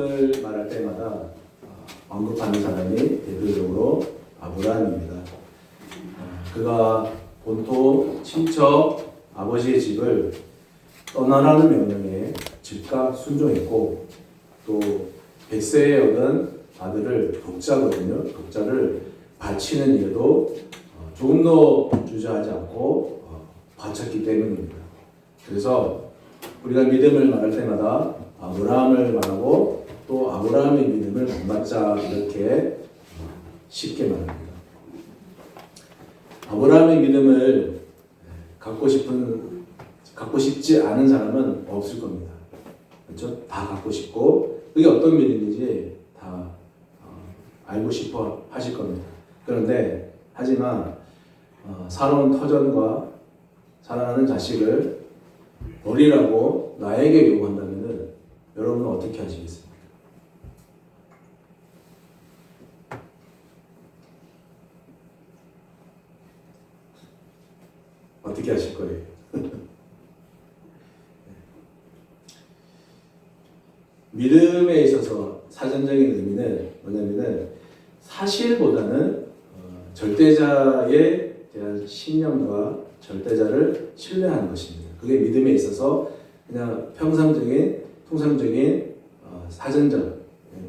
믿음을 말할 때마다 언급하는 사람이 대표적으로 아브라함입니다. 그가 본토 친척 아버지의 집을 떠나라는 명령에 즉각 순종했고, 또 백세에 얻은 아들을 독자거든요. 독자를 바치는 일에도 조금도 주저하지 않고 바쳤기 때문입니다. 그래서 우리가 믿음을 말할 때마다 아브라함을 말하고 또 아브라함의 믿음을 본받자, 이렇게 쉽게 말합니다. 아브라함의 믿음을 갖고 싶지 않은 사람은 없을 겁니다. 그렇죠? 다 갖고 싶고, 그게 어떤 믿음인지 다 알고 싶어 하실 겁니다. 그런데 하지만 살아온 터전과 사랑하는 자식을 버리라고 나에게 요구한다면 여러분은 어떻게 하시겠습니까? 어떻게 하실 거예요? 믿음에 있어서 사전적인 의미는 뭐냐면은 사실보다는 절대자에 대한 신념과 절대자를 신뢰하는 것입니다. 그게 믿음에 있어서 그냥 평상적인 통상적인 사전적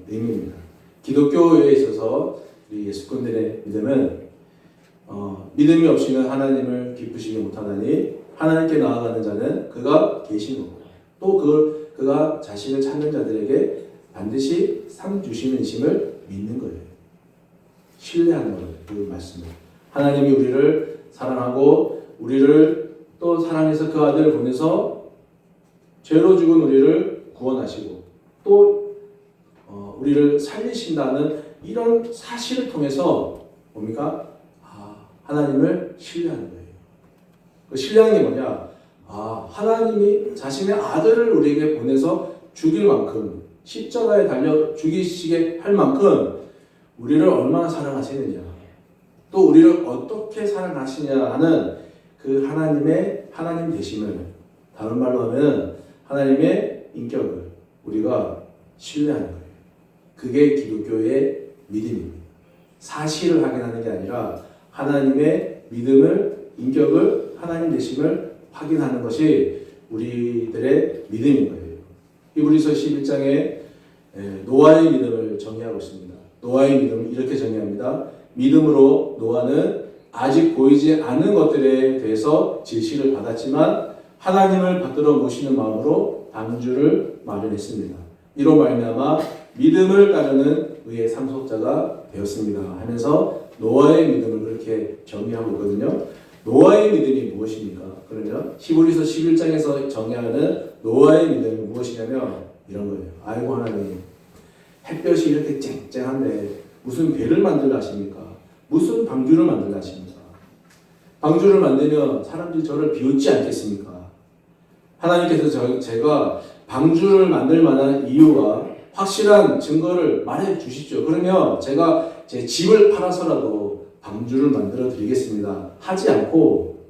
의미입니다. 기독교에 있어서 우리 예수꾼들의 믿음은 믿음이 없이는 하나님을 기쁘시게 못하나니 하나님께 나아가는 자는 그가 계신 거고, 또 그가 자신을 찾는 자들에게 반드시 상 주시는 심을 믿는 거예요. 신뢰하는 거예요. 그 말씀을. 하나님이 우리를 사랑하고 우리를 또 사랑해서 그 아들을 보내서 죄로 죽은 우리를 구원하시고 또 우리를 살리신다는 이런 사실을 통해서 뭡니까? 하나님을 신뢰하는 거예요. 그 신뢰하는 게 뭐냐? 하나님이 자신의 아들을 우리에게 보내서 죽일 만큼, 십자가에 달려 죽이시게 할 만큼 우리를 얼마나 사랑하시느냐, 또 우리를 어떻게 사랑하시냐 하는 그 하나님 되심을, 다른 말로 하면 하나님의 인격을 우리가 신뢰하는 거예요. 그게 기독교의 믿음입니다. 사실을 확인하는 게 아니라 하나님의 믿음을, 인격을, 하나님 되심을 확인하는 것이 우리들의 믿음인 거예요. 히브리서 11장에 노아의 믿음을 정의하고 있습니다. 노아의 믿음을 이렇게 정의합니다. 믿음으로 노아는 아직 보이지 않는 것들에 대해서 지시를 받았지만 하나님을 받들어 모시는 마음으로 방주를 마련했습니다. 이로 말미암아 믿음을 따르는 의의 상속자가 되었습니다 하면서 노아의 믿음을 그렇게 정의하고 있거든요. 노아의 믿음이 무엇입니까? 그러면 히브리서 11장에서 정의하는 노아의 믿음이 무엇이냐면 이런 거예요. 아이고 하나님, 햇볕이 이렇게 쨍쨍한데 무슨 배를 만들라 하십니까? 무슨 방주를 만들라 하십니까? 방주를 만들면 사람들이 저를 비웃지 않겠습니까? 하나님께서 제가 방주를 만들 만한 이유와 확실한 증거를 말해 주십시오. 그러면 제가 제 집을 팔아서라도 방주를 만들어 드리겠습니다. 하지 않고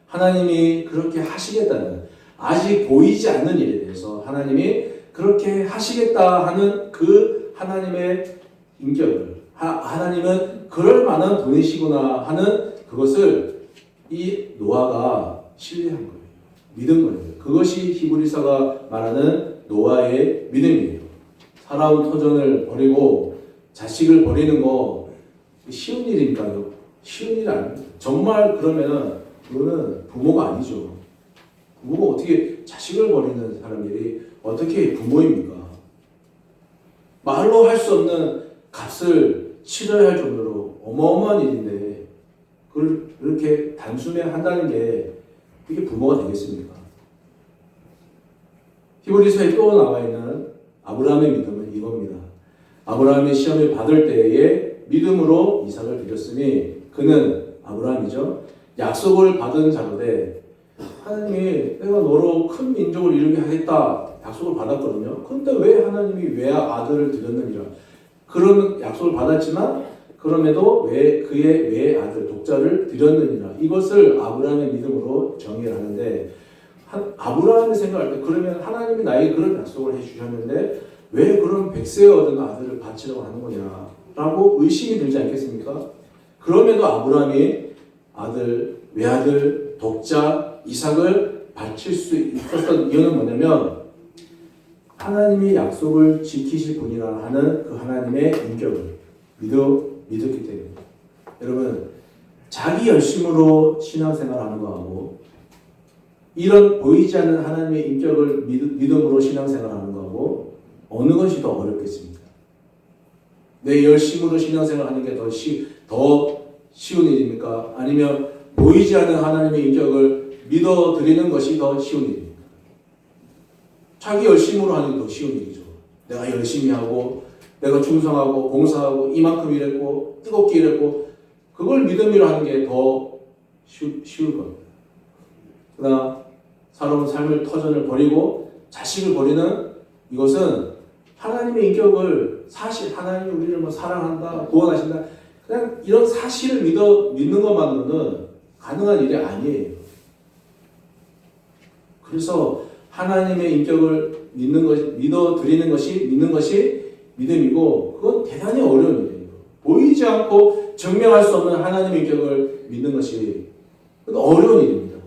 하나님이 그렇게 하시겠다는, 아직 보이지 않는 일에 대해서 하나님이 그렇게 하시겠다 하는 그 하나님의 인격을, 하나님은 그럴 만한 분이시구나 하는 그것을 이 노아가 신뢰한 거예요. 믿은 거예요. 그것이 히브리서가 말하는 노아의 믿음이에요. 살아온 터전을 버리고 자식을 버리는 거 쉬운 일입니까요? 쉬운 일 아닙니다. 정말 그러면 그거는 부모가 아니죠. 부모가 어떻게 자식을 버리는 사람들이 어떻게 부모입니까? 말로 할 수 없는 값을 치러야 할 정도로 어마어마한 일인데 그걸 그렇게 단숨에 한다는 게 그게 부모가 되겠습니까? 히브리서에 또 나와 있는 아브라함의 믿음은 이겁니다. 아브라함이 시험을 받을 때에 믿음으로 이삭을 드렸으니 그는, 아브라함이죠, 약속을 받은 자로되 하나님이 내가 너로 큰 민족을 이루게 하겠다 약속을 받았거든요. 그런데 왜 하나님이 왜 아들을 드렸느니라. 그런 약속을 받았지만 그럼에도 왜 그의 왜 아들 독자를 드렸느니라. 이것을 아브라함의 믿음으로 정의를 하는데, 아브라함이 생각할 때 그러면 하나님이 나에게 그런 약속을 해주셨는데 왜 그런 백세 얻은 아들을 바치려고 하는 거냐라고 의심이 들지 않겠습니까? 그럼에도 아브라함이 아들, 외아들, 독자, 이삭을 바칠 수 있었던 이유는 뭐냐면 하나님이 약속을 지키실 분이라 하는 그 하나님의 인격을 믿었기 때문입니다. 여러분, 자기 열심으로 신앙생활하는 거하고 이런 보이지 않는 하나님의 인격을 믿음으로 신앙생활하는 거하고 어느 것이 더 어렵겠습니까? 내 열심으로 신앙생활하는 게 더 쉬운 일입니까? 아니면 보이지 않는 하나님의 인격을 믿어드리는 것이 더 쉬운 일입니까? 자기 열심으로 하는 게 더 쉬운 일이죠. 내가 열심히 하고 내가 충성하고 봉사하고 이만큼 일했고 뜨겁게 일했고 그걸 믿음으로 하는 게 더 쉬울 겁니다. 그러나 살아온 삶을 터전을 버리고 자식을 버리는 이것은 하나님의 인격을 하나님이 우리를 사랑한다, 구원하신다 그냥 이런 사실을 믿는 것만으로는 가능한 일이 아니에요. 그래서 하나님의 인격을 믿는 것이 믿음이고 그건 대단히 어려운 일이에요. 보이지 않고 증명할 수 없는 하나님의 인격을 믿는 것이 어려운 일입니다.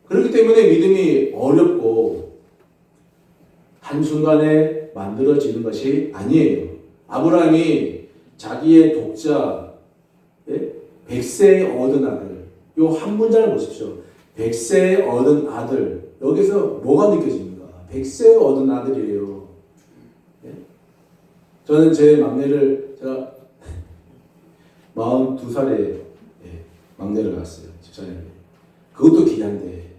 그렇기 때문에 믿음이 어렵고 한순간에 만들어지는 것이 아니에요. 아브라함이 자기의 독자, 100세에 얻은 아들, 요 한 문장을 보십시오. 100세에 얻은 아들, 여기서 뭐가 느껴집니까? 100세에 얻은 아들이에요. 저는 제 막내를 제가 42살에 막내를 낳았어요. 집사님이. 그것도 귀한데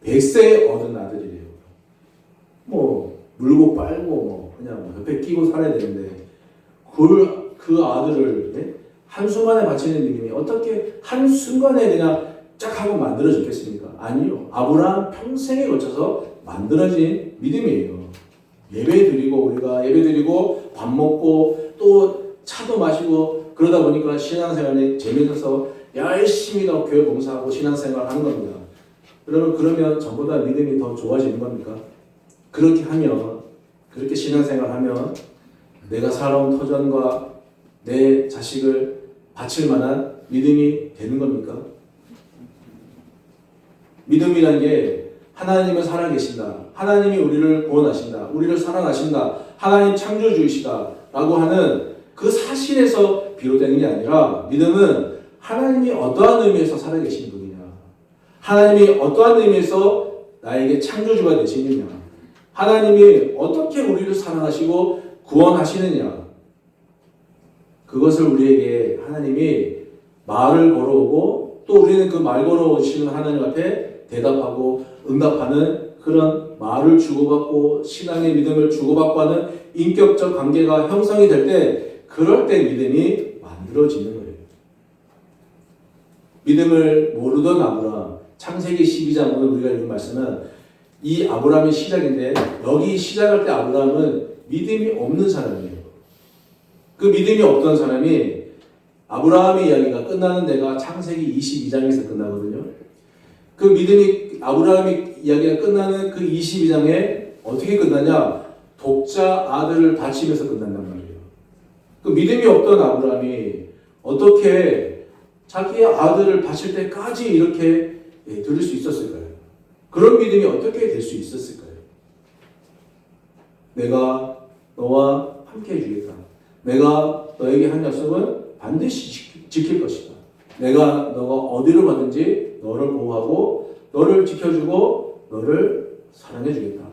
100세에 얻은 아들이래요. 뭐 물고 빨고 그냥 옆에 끼고 살아야 되는데 그 아들을 한순간에 바치는 믿음이 어떻게 한순간에 그냥 쫙 하고 만들어졌겠습니까? 아니요. 아브라함 평생에 걸쳐서 만들어진 믿음이에요. 우리가 예배 드리고 밥 먹고 또 차도 마시고 그러다 보니까 신앙생활에 재미있어서 열심히 더 교회 봉사하고 신앙생활 하는 겁니다. 그러면 전보다 믿음이 더 좋아지는 겁니까? 그렇게 신앙생활하면 내가 살아온 터전과 내 자식을 바칠 만한 믿음이 되는 겁니까? 믿음이라는 게 하나님은 살아계신다. 하나님이 우리를 구원하신다. 우리를 사랑하신다. 하나님 창조주이시다. 라고 하는 그 사실에서 비롯되는 게 아니라 믿음은 하나님이 어떠한 의미에서 살아계신 분이냐. 하나님이 어떠한 의미에서 나에게 창조주가 되시느냐. 하나님이 어떻게 우리를 사랑하시고 구원하시느냐. 그것을 우리에게 하나님이 말을 걸어오고 또 우리는 그 말 걸어오시는 하나님 앞에 대답하고 응답하는 그런 말을 주고받고 신앙의 믿음을 주고받고 하는 인격적 관계가 형성이 될 때 그럴 때 믿음이 만들어지는 거예요. 믿음을 모르던 아브라함, 창세기 12장 오늘 우리가 읽은 말씀은 이 아브라함의 시작인데 여기 시작할 때 아브라함은 믿음이 없는 사람이에요. 그 믿음이 없던 사람이 아브라함의 이야기가 끝나는 데가 창세기 22장에서 끝나거든요. 그 믿음이 아브라함의 이야기가 끝나는 그 22장에 어떻게 끝나냐? 독자 아들을 바치면서 끝난단 말이에요. 그 믿음이 없던 아브라함이 어떻게 자기의 아들을 바칠 때까지 이렇게 들을 수 있었을까요? 그런 믿음이 어떻게 될 수 있었을까요? 내가 너와 함께 해주겠다. 내가 너에게 한 약속은 반드시 지킬 것이다. 너가 어디로 가든지 너를 보호하고 너를 지켜주고 너를 사랑해주겠다.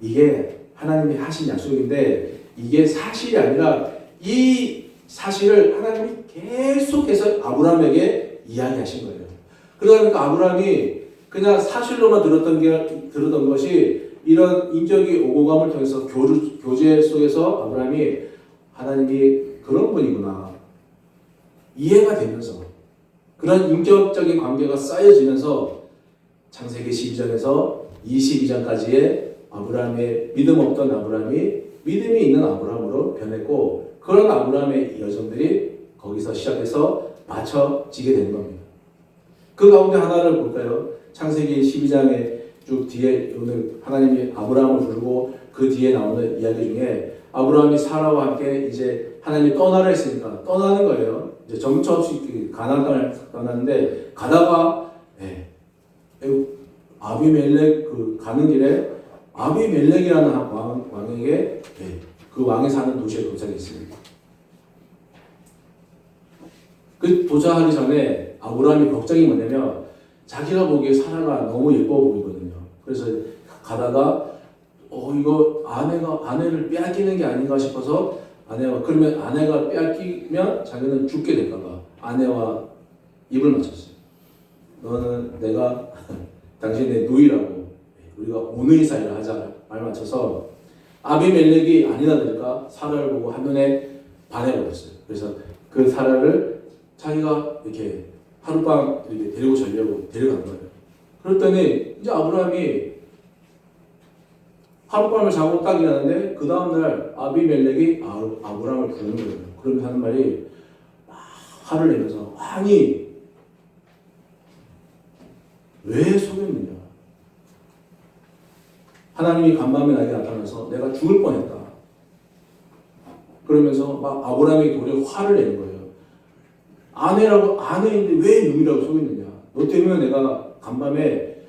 이게 하나님이 하신 약속인데 이게 사실이 아니라 이 사실을 하나님이 계속해서 아브라함에게 이야기하신 거예요. 그러다 보니까 아브라함이 그냥 사실로만 들었던 것이 이런 인격의 오고감을 통해서 교제 속에서 아브라함이 하나님이 그런 분이구나 이해가 되면서 그런 인격적인 관계가 쌓여지면서 창세기 12장에서 22장까지의 아브라함의 믿음 없던 아브라함이 믿음이 있는 아브라함으로 변했고 그런 아브라함의 여정들이 거기서 시작해서 맞춰지게 되는 겁니다. 그 가운데 하나를 볼까요? 창세기 12장에 쭉 뒤에 오늘 하나님이 아브라함을 부르고 그 뒤에 나오는 이야기 중에 아브라함이 사라와 함께 이제 하나님이 떠나라 했으니까 떠나는 거예요. 이제 정처 없이 가나안 땅을 떠나는데 가다가 아비멜렉 그 가는 길에 아비멜렉이라는 왕에게 그 왕이 사는 도시에 도착했습니다. 그 도착하기 전에 아브라함이 걱정이 뭐냐면 자기가 보기에 사라가 너무 예뻐 보이거든요. 그래서 가다가 이거 아내를 빼앗기는 게 아닌가 싶어서 그러면 아내가 빼앗기면 자기는 죽게 될까봐 아내와 입을 맞췄어요. 너는 내가 당신 내 누이라고 우리가 오누이 사이를 하자 말 맞춰서 아비멜렉이 아니나 될까 사라를 보고 한눈에 반해버렸어요. 그래서 그 사라를 자기가 이렇게 하룻밤 이렇게 데리고 자려고 데려간 거예요. 그랬더니 이제 아브라함이 하룻밤을 자고 딱 일어났는데 그 다음날 아비멜렉이 아브라함을 부르는 거예요. 그러면서 하는 말이 막 화를 내면서 아니 왜 속였느냐. 하나님이 간밤에 나에게 나타나서 내가 죽을 뻔했다. 그러면서 막 아브라함이 도리어 화를 내는 거예요. 아내인데 왜 누이라고 속였느냐. 너 때문에 내가 간밤에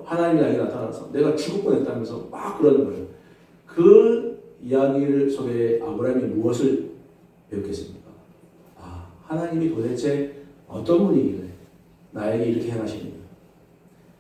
하나님이 나에게 나타나서 내가 죽을 뻔했다면서 막 그러는 거예요. 그 이야기를 속에 아브라함이 무엇을 배웠겠습니까? 하나님이 도대체 어떤 분이길래 나에게 이렇게 행하십니까?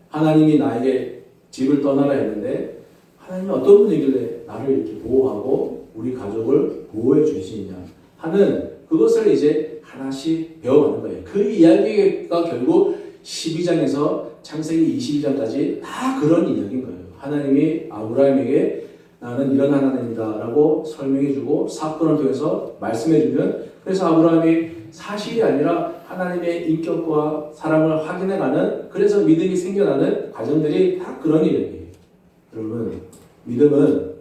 하나님이 나에게 집을 떠나라 했는데 하나님이 어떤 분이길래 나를 이렇게 보호하고 우리 가족을 보호해 주시느냐 하는 그것을 이제 하나씩 배워가는 거예요. 그 이야기가 결국 12장에서 창세기 22장까지 다 그런 이야기인 거예요. 하나님이 아브라함에게 나는 이런 하나님이다 라고 설명해주고 사건을 통해서 말씀해주면 그래서 아브라함이 사실이 아니라 하나님의 인격과 사랑을 확인해가는 그래서 믿음이 생겨나는 과정들이 다 그런 이야기예요. 여러분 믿음은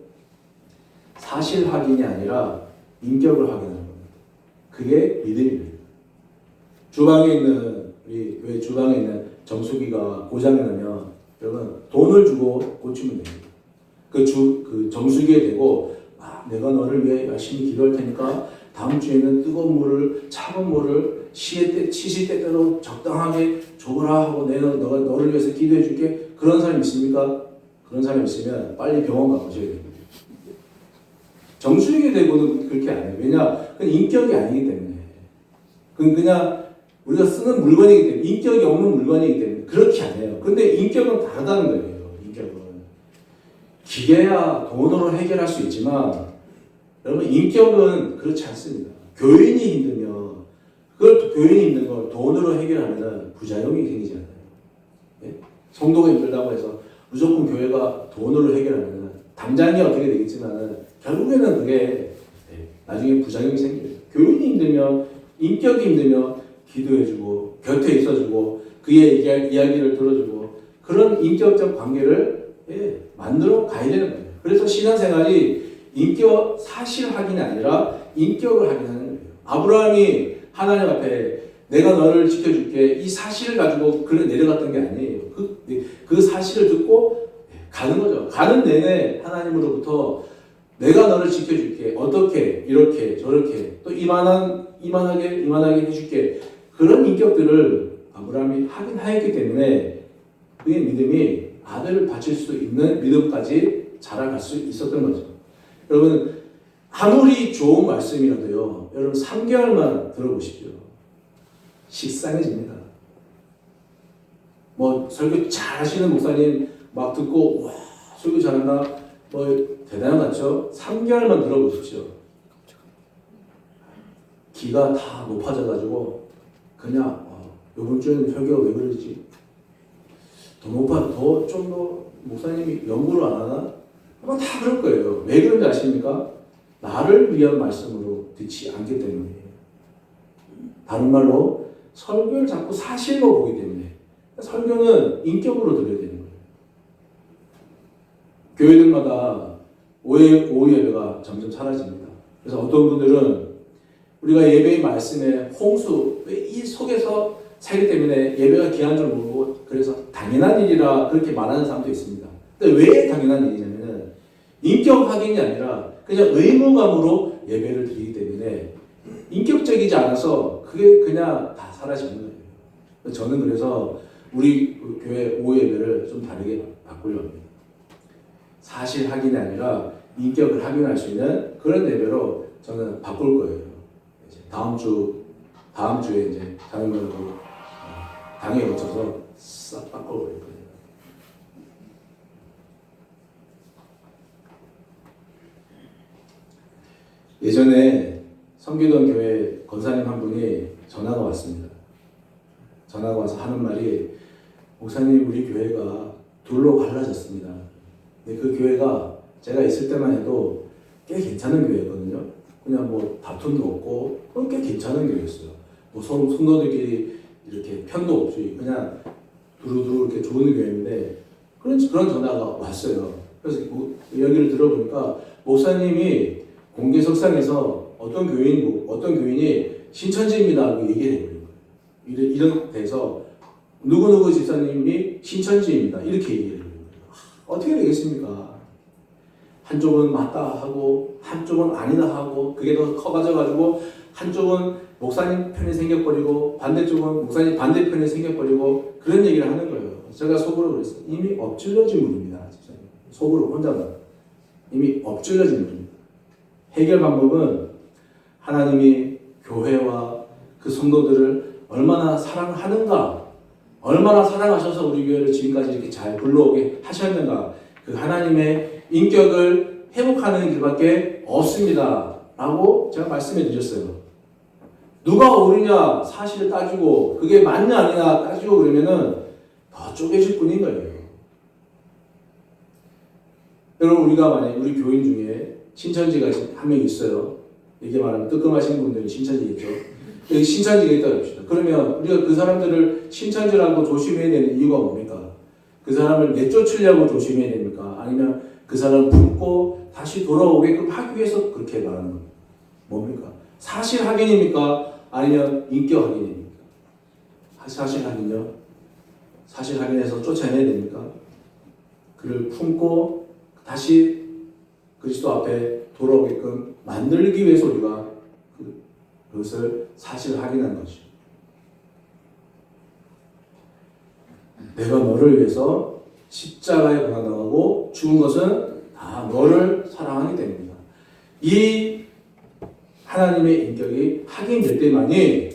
사실 확인이 아니라 인격을 확인하는 겁니다. 그게 믿음입니다. 주방에 있는 우리 왜 주방에 있는 정수기가 고장이 나면 여러분 돈을 주고 고치면 됩니다. 그 정수기에 대고 내가 너를 위해 열심히 기도할 테니까 다음 주에는 뜨거운 물을 차가운 물을 시시때때로 적당하게 줘라 하고 내가 너를 위해서 기도해 줄게. 그런 사람 있습니까? 그런 사람 있으면 빨리 병원 가보셔야 됩니다. 정수기에 대고는 그렇게 안 해요. 왜냐? 그건 인격이 아니기 때문에. 그건 그냥 우리가 쓰는 물건이기 때문에 인격이 없는 물건이기 때문에 그렇게 안 해요. 그런데 인격은 다르다는 거예요. 인격은 기계야 돈으로 해결할 수 있지만 여러분 인격은 그렇지 않습니다. 교인이 힘들면 교인이 힘든 걸 돈으로 해결하면 부작용이 생기지 않아요. 예? 성도가 힘들다고 해서 무조건 교회가 돈으로 해결하면 당장이 어떻게 되겠지만 결국에는 그게 나중에 부작용이 생겨요. 교인이 힘들면 인격이 힘들면 기도해주고 곁에 있어주고 그의 이야기를 들어주고 그런 인격적 관계를 만들어 가야 되는 거예요. 그래서 신앙생활이 인격 사실 확인이 아니라 인격을 확인하는 거예요. 아브라함이 하나님 앞에 내가 너를 지켜줄게 이 사실을 가지고 그래 내려갔던 게 아니에요. 그 사실을 듣고 가는 거죠. 가는 내내 하나님으로부터 내가 너를 지켜줄게 어떻게 이렇게 저렇게 또 이만하게 해줄게 그런 인격들을 아브라함이 확인하였기 때문에 그의 믿음이 아들을 바칠 수 있는 믿음까지 자라갈 수 있었던 거죠. 여러분 아무리 좋은 말씀이라도요 여러분 3개월만 들어보십시오. 식상해집니다. 뭐 설교 잘 하시는 목사님 막 듣고 와 설교 잘한다 뭐 대단한 것 같죠? 3개월만 들어보십시오. 기가 다 높아져가지고 그냥 이번 주에는 설교가 왜 그러지? 더 좀 더 목사님이 연구를 안 하나? 아마 다 그럴 거예요. 왜 그런지 아십니까? 나를 위한 말씀으로 듣지 않기 때문이에요. 다른 말로 설교를 자꾸 사실로 보기 때문에 설교는 인격으로 들어야 되는 거예요. 교회들마다 오후 예배가 점점 사라집니다. 그래서 어떤 분들은 우리가 예배의 말씀에 홍수 왜 이 속에서 살기 때문에 예배가 귀한 줄 모르고 그래서 당연한 일이라 그렇게 말하는 사람도 있습니다. 근데 왜 당연한 일이냐면은 인격 확인이 아니라 그냥 의무감으로 예배를 드리기 때문에 인격적이지 않아서 그게 그냥 다 사라지는 거예요. 저는 그래서 우리 교회 오후 예배를 좀 다르게 바꾸려고 합니다. 사실 확인이 아니라 인격을 확인할 수 있는 그런 예배로 저는 바꿀 거예요. 이제 다음 주에 이제 자녀들도 당에 거쳐서 싹 바꿔버릴 거예요. 예전에 섬기던 교회 권사님 한 분이 전화가 왔습니다. 전화가 와서 하는 말이 목사님 우리 교회가 둘로 갈라졌습니다. 근데 그 교회가 제가 있을 때만 해도 꽤 괜찮은 교회였거든요. 그냥 뭐 다툼도 없고 꽤 괜찮은 교회였어요. 뭐 서로 성도들끼리 이렇게 편도 없이 그냥 두루두루 이렇게 좋은 교회인데 그런 전화가 왔어요. 그래서 이야기를 들어보니까 목사님이 공개석상에서 어떤 교인이 신천지입니다라고 얘기를 해버린 거예요. 이런 데서 누구누구 집사님이 신천지입니다. 이렇게 얘기를 해버린 거예요. 어떻게 되겠습니까? 한쪽은 맞다 하고 한쪽은 아니다 하고 그게 더 커가져가지고 한쪽은 목사님 편이 생겨버리고 반대쪽은 목사님 반대편이 생겨버리고 그런 얘기를 하는 거예요. 제가 속으로 그랬어요. 이미 엎질러진 물입니다. 집사님. 속으로 혼자만. 이미 엎질러진 물입니다. 해결 방법은 하나님이 교회와 그 성도들을 얼마나 사랑하는가, 얼마나 사랑하셔서 우리 교회를 지금까지 이렇게 잘 불러오게 하셨는가, 그 하나님의 인격을 회복하는 길밖에 없습니다. 라고 제가 말씀해 드렸어요. 누가 옳으냐 사실을 따지고 그게 맞냐 아니냐 따지고 그러면은 더 쪼개질 뿐인 거예요. 여러분 우리가 만약에 우리 교인 중에 신천지가 한 명 있어요. 이게 말하면 뜨끔하신 분들이 신천지겠죠. 여기 신천지가 있다고 합시다. 그러면 우리가 그 사람들을 신천지라고 조심해야 되는 이유가 뭡니까? 그 사람을 내쫓으려고 조심해야 됩니까? 아니면 그 사람을 품고 다시 돌아오게끔 하기 위해서 그렇게 말하는 겁니다. 뭡니까? 사실 확인입니까? 아니면 인격 확인입니까? 사실 확인요? 사실 확인해서 쫓아내야 됩니까? 그를 품고 다시 그리스도 앞에 돌아오게끔 만들기 위해서 우리가 그것을 사실 확인한 것이죠. 내가 너를 위해서 십자가에 고난당하고 죽은 것은 다 너를 사랑하기 때문이다. 이 하나님의 인격이 확인될 때만이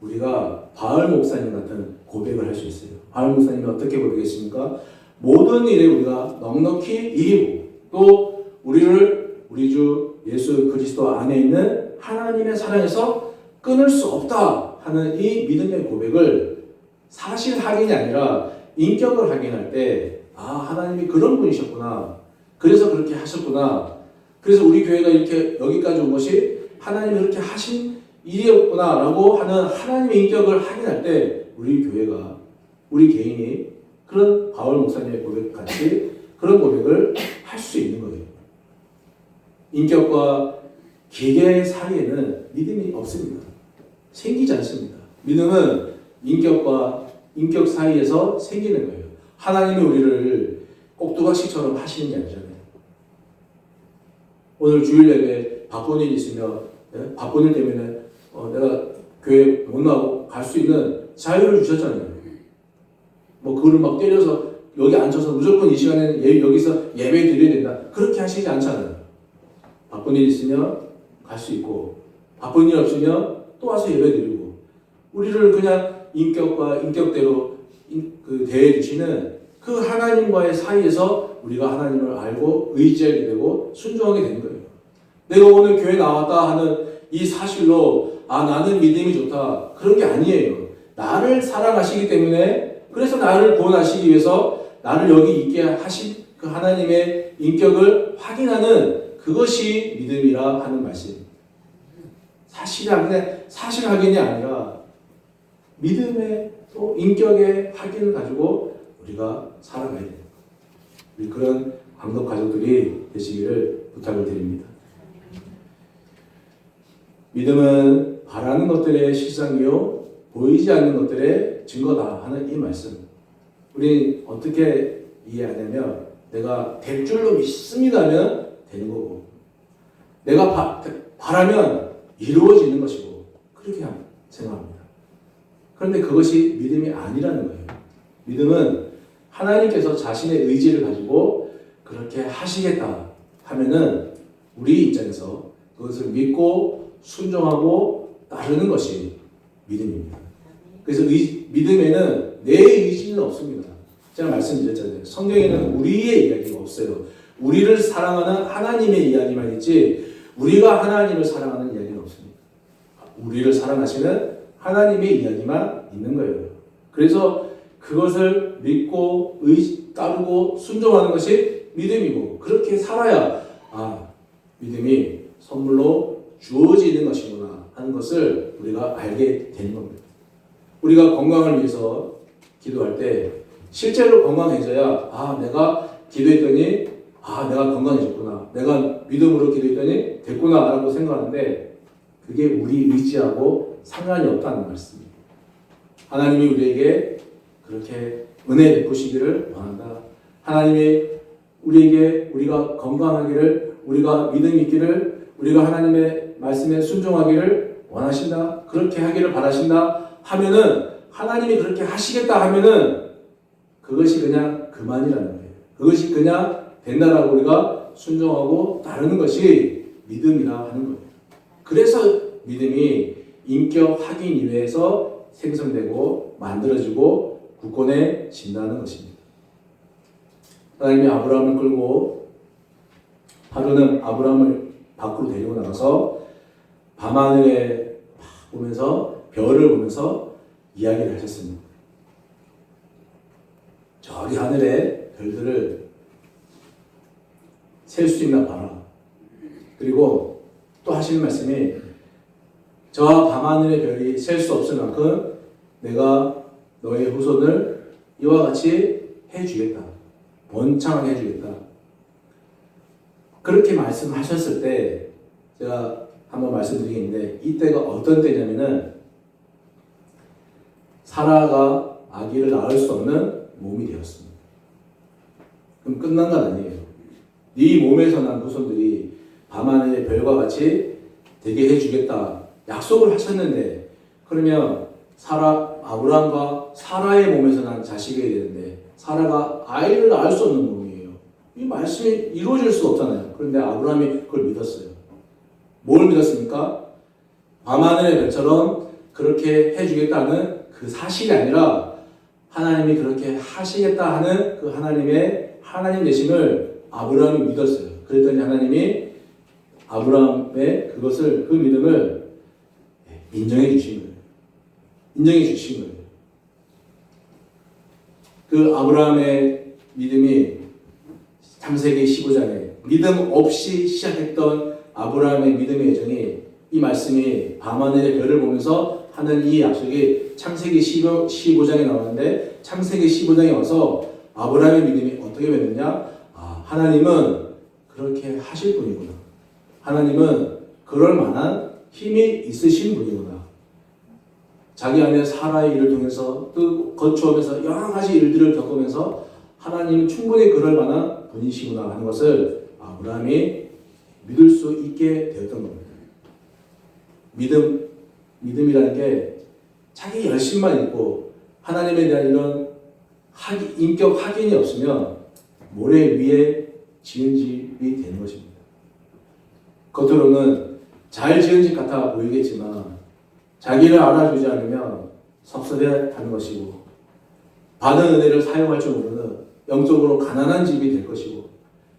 우리가 바울 목사님 같은 고백을 할 수 있어요. 바울 목사님이 어떻게 고백했습니까? 모든 일에 우리가 넉넉히 이기고 또 우리 주 예수 그리스도 안에 있는 하나님의 사랑에서 끊을 수 없다 하는 이 믿음의 고백을 사실 확인이 아니라 인격을 확인할 때 하나님이 그런 분이셨구나. 그래서 그렇게 하셨구나. 그래서 우리 교회가 이렇게 여기까지 온 것이 하나님이 그렇게 하신 일이었구나 라고 하는 하나님의 인격을 확인할 때 우리 교회가 우리 개인이 그런 바울 목사님의 고백 같이 그런 고백을 할 수 있는 거예요. 인격과 기계 사이에는 믿음이 없습니다. 생기지 않습니다. 믿음은 인격 사이에서 생기는 거예요. 하나님이 우리를 꼭두각시처럼 하시는 게 아니잖아요. 오늘 주일 예배 바쁜 일 있으면 바쁜 일 때문에 내가 교회 못 나오고 갈 수 있는 자유를 주셨잖아요. 뭐 그걸 막 때려서 여기 앉아서 무조건 이 시간에는 여기서 예배 드려야 된다. 그렇게 하시지 않잖아요. 바쁜 일 있으면 갈 수 있고 바쁜 일 없으면 또 와서 예배 드리고 우리를 그냥 인격과 인격대로 대해 주시는 그 하나님과의 사이에서 우리가 하나님을 알고 의지하게 되고 순종하게 되는 거예요. 내가 오늘 교회 나왔다 하는 이 사실로 나는 믿음이 좋다. 그런 게 아니에요. 나를 사랑하시기 때문에 그래서 나를 구원하시기 위해서 나를 여기 있게 하신 그 하나님의 인격을 확인하는 그것이 믿음이라 하는 말씀. 사실 확인이 아니라 믿음의 또 인격의 확인을 가지고 우리가 살아가야 돼요. 우리 그런 광덕 가족들이 되시기를 부탁을 드립니다. 믿음은 바라는 것들의 실상이요 보이지 않는 것들의 증거다 하는 이 말씀. 우리 어떻게 이해하냐면 내가 될 줄로 믿습니다 하면 되는 거고 내가 바라면 이루어지는 것이고 그렇게 생각합니다. 그런데 그것이 믿음이 아니라는 거예요. 믿음은 하나님께서 자신의 의지를 가지고 그렇게 하시겠다 하면은 우리 입장에서 그것을 믿고 순종하고 따르는 것이 믿음입니다. 그래서 믿음에는 내 의지는 없습니다. 제가 말씀드렸잖아요. 성경에는 우리의 이야기가 없어요. 우리를 사랑하는 하나님의 이야기만 있지 우리가 하나님을 사랑하는 이야기는 없습니다. 우리를 사랑하시는 하나님의 이야기만 있는 거예요. 그래서 그것을 믿고 따르고 순종하는 것이 믿음이고 그렇게 살아야 믿음이 선물로 주어지는 것이구나 하는 것을 우리가 알게 되는 겁니다. 우리가 건강을 위해서 기도할 때 실제로 건강해져야 내가 기도했더니 내가 건강해졌구나. 내가 믿음으로 기도했더니 됐구나 라고 생각하는데 그게 우리 의지하고 상관이 없다는 말씀입니다. 하나님이 우리에게 그렇게 은혜 베푸시기를 원한다. 하나님이 우리에게 우리가 건강하기를 우리가 믿음 있기를 우리가 하나님의 말씀에 순종하기를 원하신다. 그렇게 하기를 바라신다 하면은 하나님이 그렇게 하시겠다 하면은 그것이 그냥 그만이라는 거예요. 그것이 그냥 된다라고 우리가 순종하고 따르는 것이 믿음이라 하는 거예요. 그래서 믿음이 인격 확인 이외에서 생성되고 만들어지고 굳건해진다는 것입니다. 하나님이 아브라함을 끌고 하루는 아브라함을 밖으로 데리고 나가서 밤하늘에 보면서 별을 보면서 이야기를 하셨습니다. 저기 하늘에 별들을 셀 수 있나 봐라. 그리고 또 하시는 말씀이 저 밤하늘의 별이 셀 수 없을 만큼 내가 너의 후손을 이와 같이 해주겠다. 번창하게 해주겠다. 그렇게 말씀하셨을 때 제가 한번 말씀드리겠는데 이때가 어떤 때냐면은 사라가 아기를 낳을 수 없는 몸이 되었습니다. 그럼 끝난 건 아니에요. 네 몸에서 난 후손들이 밤하늘의 별과 같이 되게 해주겠다. 약속을 하셨는데 그러면 아브라함과 사라의 몸에서 난 자식이 되는데 사라가 아이를 낳을 수 없는 몸이에요. 이 말씀이 이루어질 수 없잖아요. 그런데 아브라함이 그걸 믿었어요. 뭘 믿었습니까? 밤하늘의 별처럼 그렇게 해주겠다는 그 사실이 아니라 하나님이 그렇게 하시겠다 하는 그 하나님 되심을 아브라함이 믿었어요. 그랬더니 하나님이 아브라함의 그 믿음을 인정해 주신 거예요. 인정해 주신 거예요. 그 아브라함의 믿음이 창세기 15장에 믿음 없이 시작했던 아브라함의 믿음의 여정이 이 말씀이 밤하늘의 별을 보면서 하는 이 약속이 창세기 15장에 나오는데 창세기 15장에 와서 아브라함의 믿음이 어떻게 됐느냐? 하나님은 그렇게 하실 분이구나. 하나님은 그럴 만한 힘이 있으신 분이구나. 자기 안에 사라의 일을 통해서 또 거주하면서 여러 가지 일들을 겪으면서 하나님은 충분히 그럴 만한 분이시구나 하는 것을 아브라함이 믿을 수 있게 되었던 겁니다. 믿음이라는 게 자기 열심만 있고 하나님에 대한 이런 인격 확인이 없으면 모래 위에 지은 집이 되는 것입니다. 겉으로는 잘 지은 집 같아 보이겠지만 자기를 알아주지 않으면 섭섭해하는 것이고 받은 은혜를 사용할 줄 모르는 영적으로 가난한 집이 될 것이고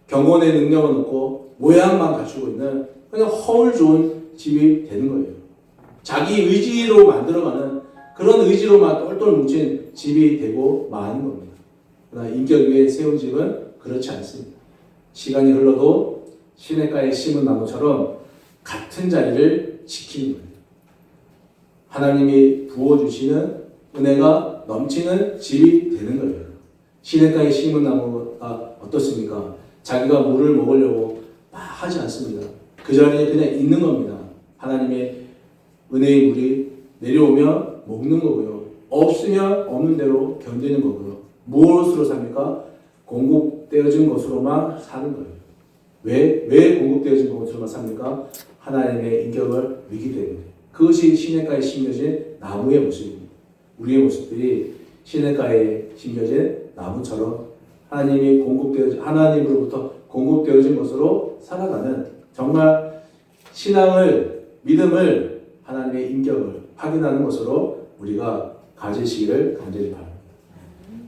경건의 능력은 없고 모양만 갖추고 있는 그냥 허울 좋은 집이 되는 거예요. 자기 의지로 만들어가는 그런 의지로만 똘똘 뭉친 집이 되고 마는 겁니다. 그러나 인격 위에 세운 집은 그렇지 않습니다. 시간이 흘러도 시냇가에 심은 나무처럼 같은 자리를 지키는 거예요. 하나님이 부어주시는 은혜가 넘치는 집이 되는 거예요. 시냇가에 심은 나무가 어떻습니까? 자기가 물을 먹으려고 막 하지 않습니다. 그 자리에 그냥 있는 겁니다. 하나님의 은혜의 물이 내려오면 먹는 거고요. 없으면 없는 대로 견디는 거고요. 무엇으로 삽니까? 공급되어진 것으로만 사는 거예요. 왜 공급되어진 것으로만 삽니까? 하나님의 인격을 믿기 때문에. 그것이 시냇가에 심겨진 나무의 모습입니다. 우리의 모습들이 시냇가에 심겨진 나무처럼 하나님으로부터 공급되어진 것으로 살아가는, 정말 신앙을, 믿음을, 하나님의 인격을 확인하는 것으로 우리가 가지시기를 간절히 바랍니다.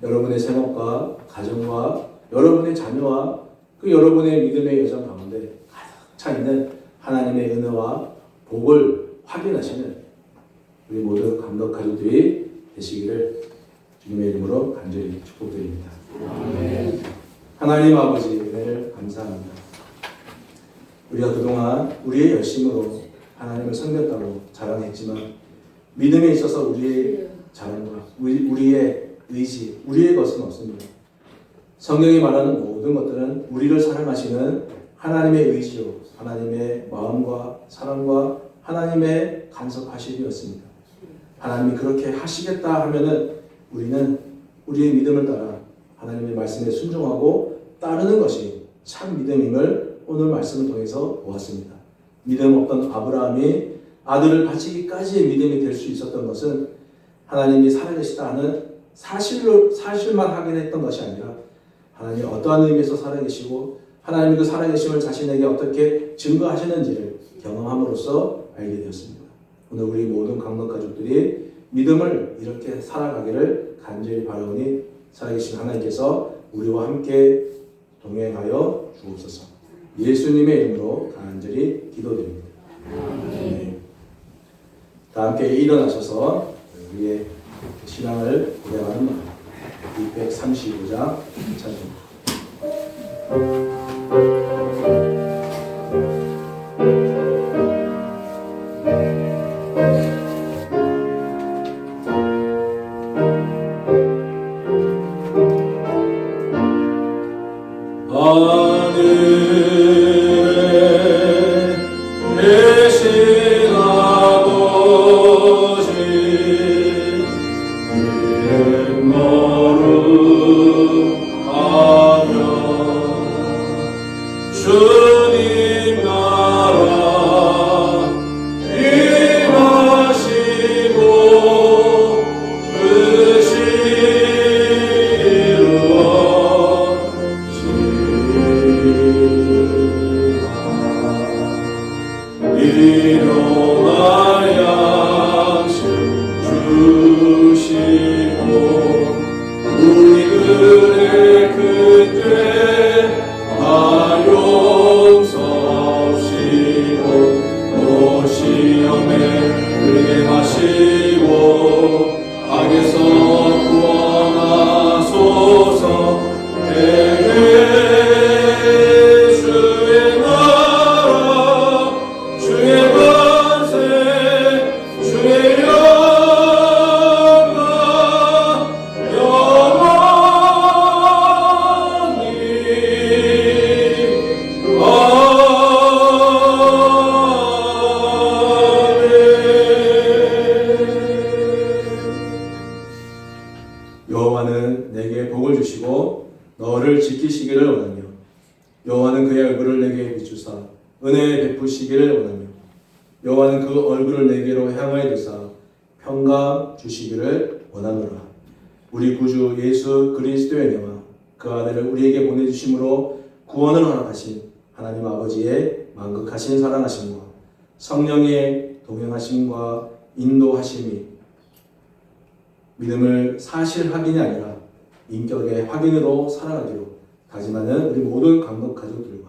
여러분의 생업과 가정과 여러분의 자녀와 그 여러분의 믿음의 여정 가운데 가득 차 있는 하나님의 은혜와 복을 확인하시는 우리 모든 감독 가족들이 되시기를 주님의 이름으로 간절히 축복드립니다. 아멘. 하나님 아버지 은혜를 감사합니다. 우리가 그동안 우리의 열심으로 하나님을 섬겼다고 자랑했지만 믿음에 있어서 우리의 자랑과 우리의 의지, 우리의 것은 없습니다. 성경이 말하는 모든 것들은 우리를 사랑하시는 하나님의 의지요, 하나님의 마음과 사랑과 하나님의 간섭하심이었습니다. 하나님이 그렇게 하시겠다 하면은 우리는 우리의 믿음을 따라 하나님의 말씀에 순종하고 따르는 것이 참 믿음임을 오늘 말씀을 통해서 보았습니다. 믿음 없던 아브라함이 아들을 바치기까지의 믿음이 될 수 있었던 것은 하나님이 살아계시다 하는 사실만 확인했던 것이 아니라 하나님이 어떠한 의미에서 살아계시고 하나님이 그 살아계심을 자신에게 어떻게 증거하시는지를 경험함으로써 알게 되었습니다. 오늘 우리 모든 강덕 가족들이 믿음을 이렇게 살아가기를 간절히 바라오니 살아계신 하나님께서 우리와 함께 동행하여 주옵소서. 예수님의 이름으로 간절히 기도드립니다. 네. 다 함께 일어나셔서 우리의 신앙을 고백하는 마음 235장 찬송입니다. 여호와는 내게 복을 주시고 너를 지키시기를 원하며 여호와는 그의 얼굴을 내게 비추사 은혜 베푸시기를 원하며 여호와는 그 얼굴을 내게로 향하여 두사 평강 주시기를 원하노라. 우리 구주 예수 그리스도의 은혜와 그 아들을 우리에게 보내주심으로 구원을 허락하신 하나님 아버지의 만극하신 사랑하심과 성령의 동행하심과 인도하심이 믿음을 사실 확인이 아니라 인격의 확인으로 살아가기로 다짐하는 우리 모든 강독 가족들과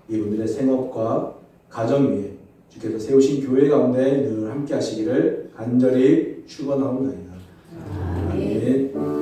이분들의 생업과 가정 위에 주께서 세우신 교회 가운데 늘 함께 하시기를 간절히 축원하옵나이다. 아멘.